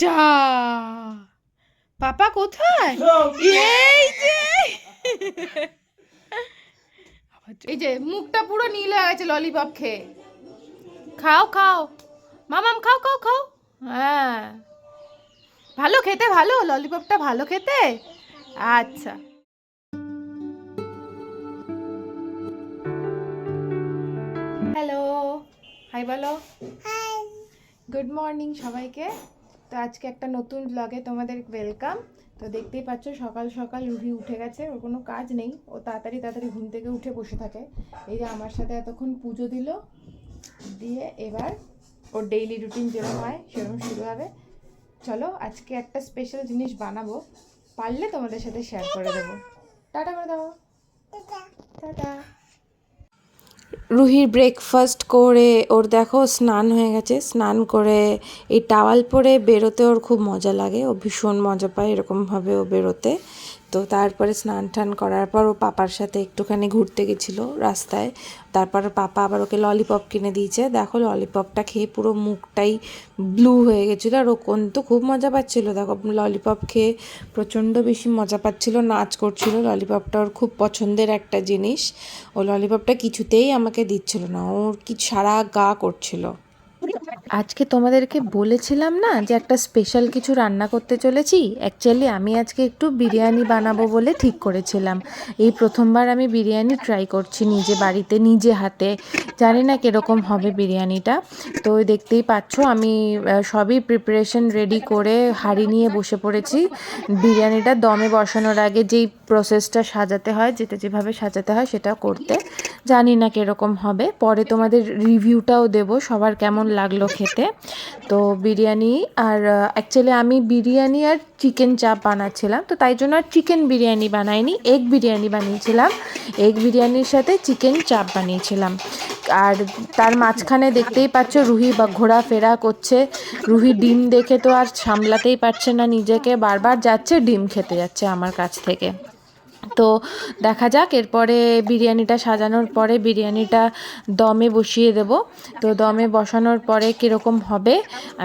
যা পাপা কোথায়? এই যে এই যে মুখটা পুরো নীল হয়ে গেছে ললিপপ খেয়ে। খাও খাও মামাম, খাও খাও খাও। হ্যাঁ ভালো খেতে, ভালো ললিপপটা ভালো খেতে। আচ্ছা হ্যালো, হাই বলো। গুড মর্নিং সবাইকে। তো আজকে একটা নতুন ব্লগে তোমাদের ওয়েলকাম। তো দেখতেই পাচ্ছ সকাল সকাল রুহি উঠে গেছে, ওর কোনো কাজ নেই, ও তাড়াতাড়ি তাড়াতাড়ি ঘুম থেকে উঠে বসে থাকে। এই যে আমার সাথে এতক্ষণ পুজো দিল, দিয়ে এবার ওর ডেইলি রুটিন যেরকম হয় সেরকম শুরু হবে। চলো আজকে একটা স্পেশাল জিনিস বানাবো, পারলে তোমাদের সাথে শেয়ার করে দেবো। টাটা করে দাও। টাটা। রুহির ব্রেকফাস্ট করে ওর দেখো স্নান হয়ে গেছে, স্নান করে এই টাওয়াল পরে বেরোতে ওর খুব মজা লাগে, ও ভীষণ মজা পায় এরকমভাবে ও বেরোতে। তো তারপরে স্নান টান করার পর ও পাপার সাথে একটুখানি ঘুরতে গেছিলো রাস্তায়। তারপর পাপা আবার ওকে ললিপপ কিনে দিয়েছে, দেখো ললিপপটা খেয়ে পুরো মুখটাই ব্লু হয়ে গেছিলো, আর ও তো খুব মজা পাচ্ছিলো, দেখো ললিপপ খেয়ে প্রচণ্ড বেশি মজা পাচ্ছিলো, নাচ করছিল। ললিপপটা ওর খুব পছন্দের একটা জিনিস, ও ললিপপটা কিছুতেই আমাকে দিচ্ছিল না, ওর কি সারা গা করছিল। আজকে তোমাদেরকে বলেছিলাম না যে একটা স্পেশাল কিছু রান্না করতে চলেছি। অ্যাকচুয়ালি আমি আজকে একটু বিরিয়ানি বানাবো বলে ঠিক করেছিলাম। এই প্রথমবার আমি বিরিয়ানি ট্রাই করছি নিজে বাড়িতে, নিজে হাতে। জানি না কীরকম হবে বিরিয়ানিটা। তো দেখতেই পাচ্ছ আমি সবই প্রিপারেশন রেডি করে হাঁড়ি নিয়ে বসে পড়েছি। বিরিয়ানিটা দমে বসানোর আগে যেই প্রসেসটা সাজাতে হয়, যেটা যেভাবে সাজাতে হয় সেটা করতে। জানি না কীরকম হবে, পরে তোমাদের রিভিউটাও দেবো সবার কেমন লাগলো খেতে। তো বিরিয়ানি আর অ্যাকচুয়ালি আমি বিরিয়ানি আর চিকেন চাপ বানাচ্ছিলাম, তো তাই জন্য আর চিকেন বিরিয়ানি বানাইনি, এগ বিরিয়ানি বানিয়েছিলাম। এগ বিরিয়ানির সাথে চিকেন চাপ বানিয়েছিলাম। আর তার মাঝখানে দেখতেই পাচ্ছ রুহি বা ঘোরাফেরা করছে। রুহি ডিম দেখে তো আর সামলাতেই পারছে না নিজেকে, বারবার যাচ্ছে ডিম খেতে যাচ্ছে আমার কাছ থেকে। তো দেখা যাক এরপরে বিরিয়ানিটা সাজানোর পরে বিরিয়ানিটা দমে বসিয়ে দেব। তো দমে বসানোর পরে কীরকম হবে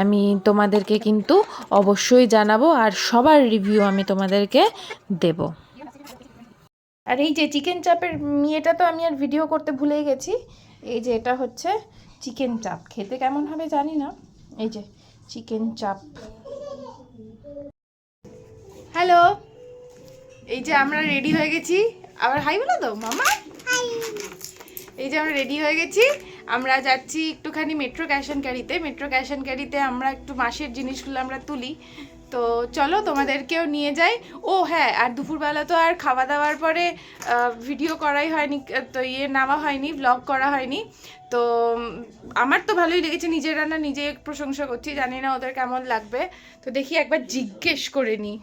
আমি তোমাদেরকে কিন্তু অবশ্যই জানাবো, আর সবার রিভিউ আমি তোমাদেরকে দেব। আর এই যে চিকেন চাপের ইয়েটা তো আমি আর ভিডিও করতে ভুলেই গেছি। এই যে এটা হচ্ছে চিকেন চাপ, খেতে কেমন হবে জানি না। এই যে চিকেন চাপ। হ্যালো, এই যে আমরা রেডি হয়ে গেছি। আবার হাই বলো তো মামা। এই যে আমরা রেডি হয়ে গেছি, আমরা যাচ্ছি একটুখানি মেট্রো ক্যাশ অ্যান্ড ক্যারিতে। মেট্রো ক্যাশ অ্যান্ড ক্যারিতে আমরা একটু মাসের জিনিসগুলো আমরা তুলি। তো চলো তোমাদেরকেও নিয়ে যাই। ও হ্যাঁ, আর দুপুরবেলা তো আর খাওয়া দাওয়ার পরে ভিডিও করাই হয়নি, তো নেওয়া হয়নি, ব্লগ করা হয়নি। তো আমার তো ভালোই লেগেছে, নিজের রান্না নিজে প্রশংসা করছি, জানি না ওদের কেমন লাগবে। তো দেখি একবার জিজ্ঞেস করে নিই।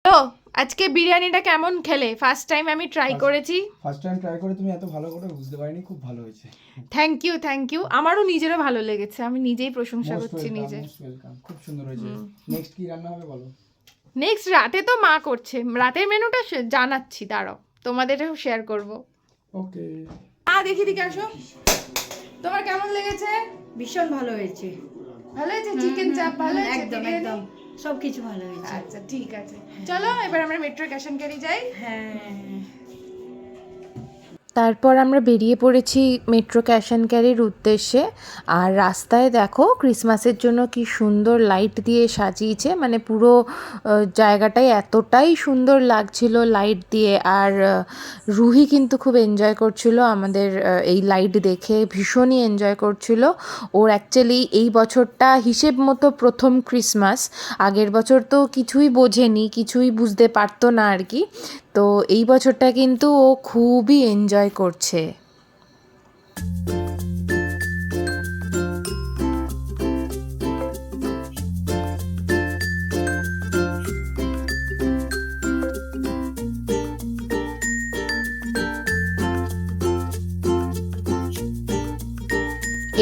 তো আজকে বিরিয়ানিটা কেমন খেলে? ফার্স্ট টাইম আমি ট্রাই করেছি। ফার্স্ট টাইম ট্রাই করে তুমি এত ভালো করে বুঝতে পারিনি, খুব ভালো হয়েছে। থ্যাংক ইউ থ্যাংক ইউ, আমারও নিজেরও ভালো লেগেছে, আমি নিজেই প্রশংসা করছি নিজে। মোস্ট ওয়েলকাম, খুব সুন্দর হয়েছে। নেক্সট কি রান্না হবে বলো? নেক্সট রাতে তো মা করছে, রাতের মেনুটা জানাচ্ছি, দাঁড়াও তোমাদেরও শেয়ার করব। ওকে। দেখি দিকে আসো, তোমার কেমন লেগেছে? ভীষণ ভালো হয়েছে। ভালো হয়েছে চিকেন চাপ, ভালো হয়েছে একদম বিরিয়ানি? একদম সবকিছু ভালো হয়েছে। আচ্ছা ঠিক আছে, চলো এবার আমরা মেট্রো ক্যাশ অ্যান্ড ক্যারি যাই। হ্যাঁ, তারপর আমরা বেরিয়ে পড়েছি মেট্রো ক্যাশ অ্যান্ড ক্যারির উদ্দেশ্যে। আর রাস্তায় দেখো ক্রিসমাসের জন্য কি সুন্দর লাইট দিয়ে সাজিয়েছে, মানে পুরো জায়গাটাই এতটাই সুন্দর লাগছিল লাইট দিয়ে। আর রুহি কিন্তু খুব এনজয় করছিল আমাদের এই লাইট দেখে, ভীষণই এনজয় করছিল। ওর অ্যাকচুয়ালি এই বছরটা হিসেব মতো প্রথম ক্রিসমাস, আগের বছর তো কিছুই বোঝেনি, কিছুই বুঝতে পারতো না আর কি। তো এই বছরটা কিন্তু ও খুবই এনজয় করছে।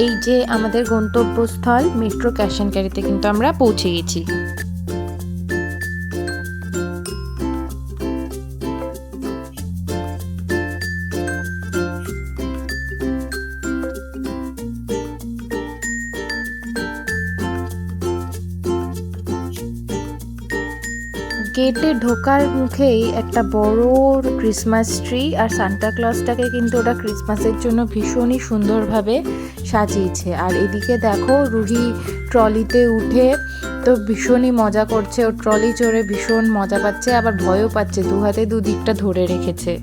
এই যে আমাদের গন্তব্যস্থল মেট্রো ক্যাশ অ্যান্ড ক্যারিতে কিন্তু আমরা পৌঁছে গেছি। গেটে ঢোকার মুখেই একটা বড় ক্রিসমাস ট্রি, আর সান্টা ক্লজটাকে কিন্তু ওরা ক্রিসমাসের জন্য ভীষণই সুন্দরভাবে সাজিয়েছে। আর এদিকে দেখো রুহি ট্রলিতে উঠে তো ভীষণই মজা করছে, ও ট্রলি চড়ে ভীষণ মজা পাচ্ছে, আবার ভয়ও পাচ্ছে, দু হাতে দুদিকটা ধরে রেখেছে।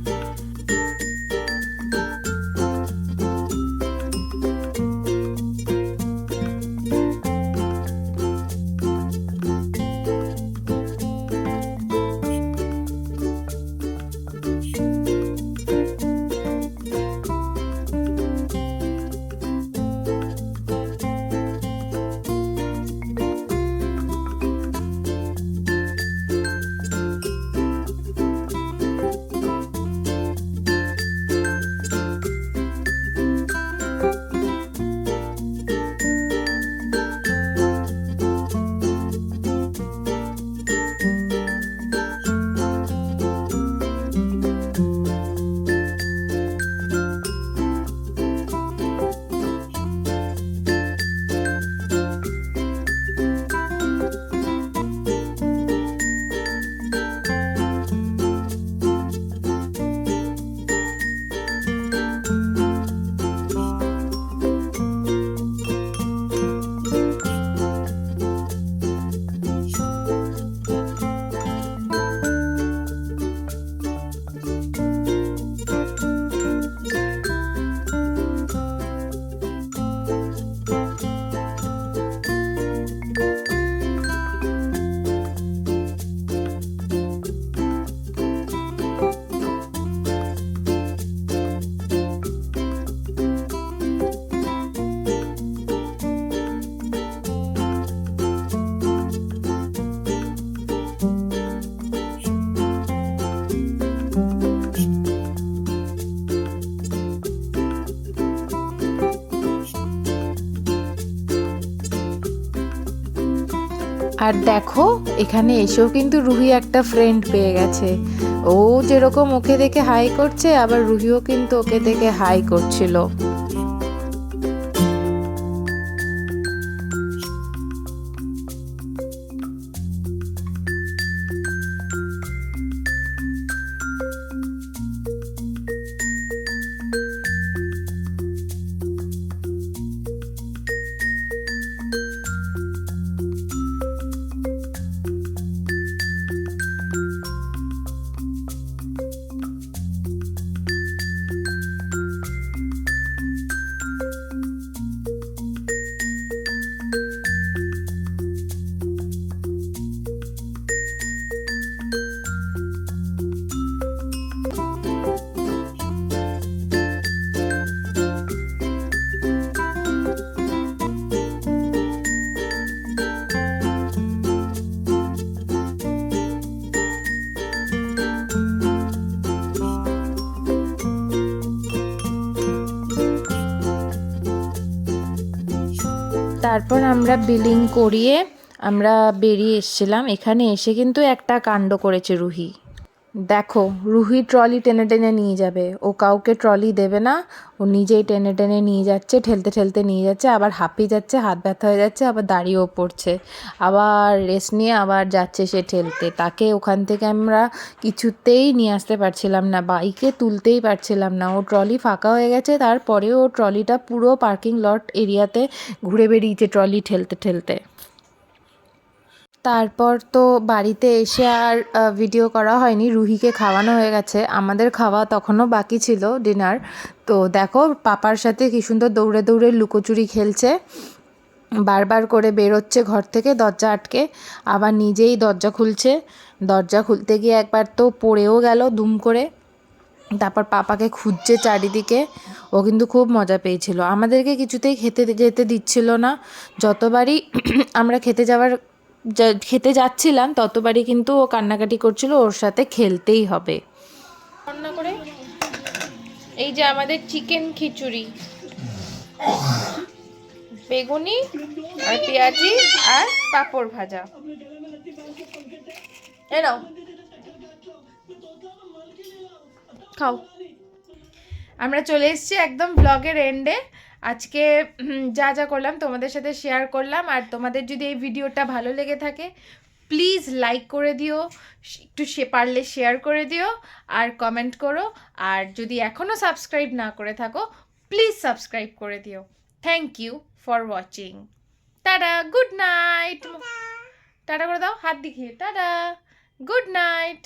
আর দেখো এখানে এসেও কিন্তু রুহি একটা ফ্রেন্ড পেয়ে গেছে। ও যেরকম ওকে দেখে হাই করছে, আবার রুহিও কিন্তু ওকে দেখে হাই করছিল। তারপর আমরা বিলিং করিয়ে আমরা বেরিয়ে এসেছিলাম। এখানে এসে কিন্তু একটা কাণ্ড করেছে রুহি। দেখো রুহি ট্রলি টেনে টেনে নিয়ে যাবে, ও কাউকে ট্রলি দেবে না, ও নিজেই টেনে টেনে নিয়ে যাচ্ছে, ঠেলতে ঠেলতে নিয়ে যাচ্ছে, আবার হাঁপিয়ে যাচ্ছে, হাত ব্যথা হয়ে যাচ্ছে, আবার দাঁড়িয়েও পড়ছে, আবার রেস্ট নিয়ে আবার যাচ্ছে সে ঠেলতে। তাকে ওখান থেকে আমরা কিছুতেই নিয়ে আসতে পারছিলাম না, বাইকে তুলতেই পারছিলাম না। ও ট্রলি ফাঁকা হয়ে গেছে, তারপরেও ও ট্রলিটা পুরো পার্কিং লট এরিয়াতে ঘুরে বেরিয়েছে ট্রলি ঠেলতে ঠেলতে। তারপর তো বাড়িতে এসে আর ভিডিও করা হয়নি, রুহিকে খাওয়ানো হয়ে গেছে, আমাদের খাওয়া তখনও বাকি ছিল ডিনার। তো দেখো পাপার সাথে কী সুন্দর দৌড়ে দৌড়ে লুকোচুরি খেলছে, বারবার করে বেরোচ্ছে ঘর থেকে দরজা আটকে, আবার নিজেই দরজা খুলছে। দরজা খুলতে গিয়ে একবার তো পড়েও গেল দুম করে, তারপর পাপাকে খুঁজছে চারিদিকে। ও কিন্তু খুব মজা পেয়েছিল, আমাদেরকে কিছুতেই খেতে যেতে দিচ্ছিল না। যতবারই আমরা খেতে যাচ্ছিলাম ততবারই কিন্তু ও কান্নাকাটি করছিল, ওর সাথে খেলতেই হবে। রান্না করে এই যে আমাদের চিকেন খিচুড়ি, বেগুনি আর পেঁয়াজি আর পাঁপড় ভাজা। নাও খাও। আমরা চলে এসেছি একদম ব্লগের এন্ডে। আজকে যা যা করলাম তোমাদের সাথে শেয়ার করলাম। আর তোমাদের যদি এই ভিডিওটা ভালো লেগে থাকে প্লিজ লাইক করে দিও, একটু পারলে শেয়ার করে দিও, আর কমেন্ট করো। আর যদি এখনও সাবস্ক্রাইব না করে থাকো, প্লিজ সাবস্ক্রাইব করে দিও। Thank you for watching. Tata, good night. Tata করে দাও, হাত দেখিয়ে টাটা, গুড নাইট।